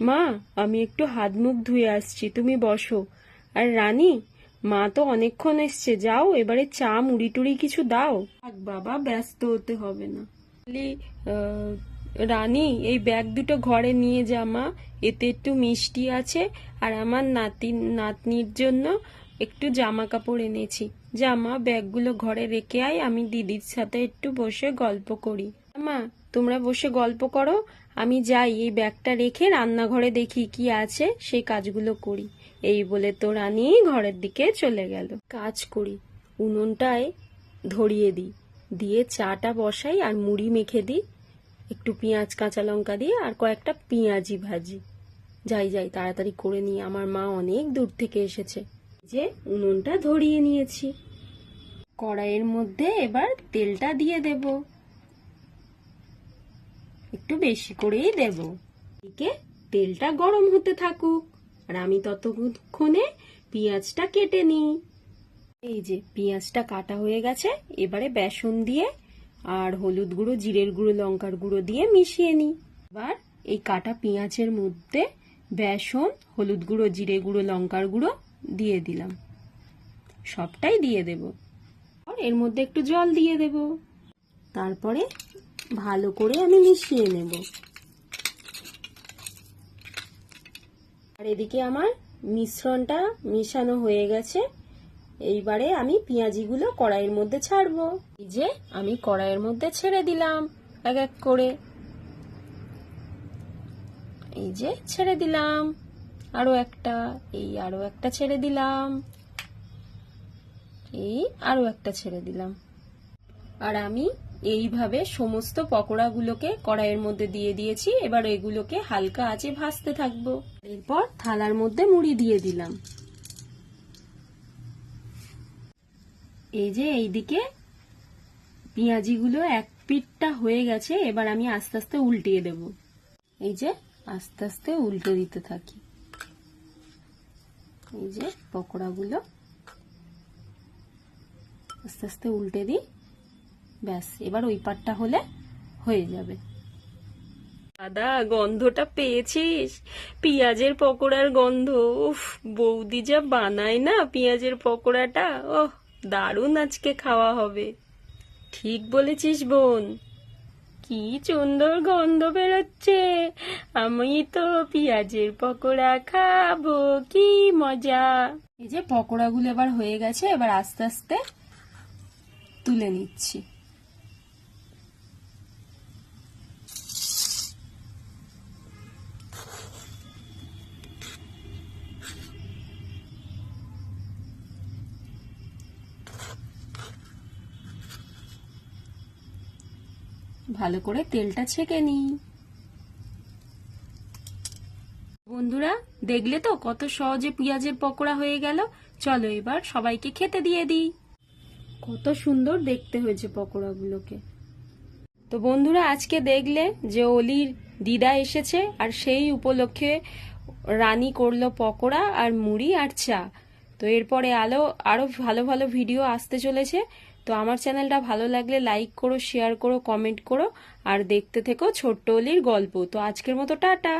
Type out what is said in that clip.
মা, আমি একটু হাত মুখ ধুয়ে আসছি, তুমি বসো। আর রানী, মা তো অনেকক্ষণ এসছে, যাও এবারে চা মুড়ি টুড়ি কিছু দাও। থাক বাবা, ব্যস্ত হতে হবে না। বলি, আহ, রানী, এই ব্যাগ দুটো ঘরে নিয়ে যা মা, এতে একটু মিষ্টি আছে, আর আমার নাতনির জন্য একটু জামা কাপড় এনেছি। যা মা, ব্যাগগুলো ঘরে রেখে আয়, আমি দিদির সাথে একটু বসে গল্প করি। মা, তোমরা বসে গল্প করো, আমি যাই এই ব্যাগটা রেখে রান্নাঘরে দেখি কি আছে, সেই কাজগুলো করি। এই বলে তো রানী ঘরের দিকে চলে গেল। কাজ করি, উনুনটায় ধরিয়ে দিই, দিয়ে চাটা বসাই আর মুড়ি মেখে দিই, একটু পেঁয়াজ কাঁচা লঙ্কা দিয়ে আর কয়েকটা পেঁয়াজি ভাজি। যাই যাই, তাড়াতাড়ি করে নিই, আমার মা অনেক দূর থেকে এসেছে। যে উনুনটা ধরিয়ে নিয়েছি, কড়াইয়ের মধ্যে এবার তেলটা দিয়ে দেব, একটু বেশি করেই দেব। এদিকে তেলটা গরম হতে থাকুক, আর আমি ততক্ষণে পেঁয়াজটা কেটে নিই। এই যে পেঁয়াজটা কাটা হয়ে গেছে, এবারে বেসন দিয়ে আর হলুদ গুঁড়ো, জিরের গুঁড়ো, লঙ্কার গুঁড়ো দিয়ে মিশিয়ে নিই। এবার এই কাটা পেঁয়াজের মধ্যে বেসন, হলুদ গুঁড়ো, জিরে গুঁড়ো, লঙ্কার গুঁড়ো দিয়ে দিলাম, সবটাই দিয়ে দেব। আর এর মধ্যে একটু জল দিয়ে দেব, তারপরে ভালো করে আমি মিশিয়ে নেব। আর এদিকে আমার মিশ্রণটা মেশানো হয়ে গেছে, এইবারে আমি পেঁয়াজিগুলো কড়াইয়ের মধ্যে ছাড়বো। এই যে আমি কড়াইয়ের মধ্যে ছেড়ে দিলাম এক এক করে, এই যে ছেড়ে দিলাম, আরো একটা, এই আরো একটা ছেড়ে দিলাম, এই আরো একটা ছেড়ে দিলাম। আর আমি এইভাবে সমস্ত পকোড়াগুলোকে কড়াইয়ের মধ্যে দিয়ে দিয়েছি। এবার এগুলোকে হালকা আঁচে ভাজতে থাকবো। এরপর থালার মধ্যে মুড়ি দিয়ে দিলাম। এই যে এইদিকে পেঁয়াজিগুলো এক পিঠটা হয়ে গেছে, এবার আমি আস্তে আস্তে উল্টিয়ে দেব। এই যে আস্তে আস্তে উল্টে দিতে থাকি, এই যে পকোড়াগুলো আস্তে আস্তে উল্টে দিই। ব্যাস, এবার ওই পাটটা হলে হয়ে যাবে। দাদা, গন্ধটা পেয়েছিস? পেঁয়াজের পকোড়ার গন্ধ। উফ, বৌদি যা বানায় না পেঁয়াজের পকোড়াটা, ওহ দারুণ, আজকে খাওয়া হবে। ঠিক বলেছিস বোন, কি সুন্দর গন্ধ বেরোচ্ছে। আমি তো পেঁয়াজের পকোড়া খাবো, কি মজা। এই যে পকোড়াগুলো এবার হয়ে গেছে, এবার আস্তে আস্তে তুলে নিচ্ছি। ভালো করে তেলটা ছেঁকে নিই। বন্ধুরা, দেখলে তো কত সহজে পেঁয়াজের পকোড়া হয়ে গেল। চলো এবার সবাইকে খেতে দিয়ে দিই। কত সুন্দর দেখতে হয়েছে পকোড়াগুলোকে। তো বন্ধুরা, আজকে দেখলে যে অলির দিদা এসেছে, আর সেই উপলক্ষে রানী করলো পকোড়া আর মুড়ি আর চা। তো এরপরে আরো ভালো ভালো ভিডিও আসতে চলেছে। তো আমার চ্যানেলটা ভালো লাগলে লাইক করো, শেয়ার করো, কমেন্ট করো, আর দেখতে থেকো ছোট্ট অলির গল্প। তো আজকের মতো টাটা।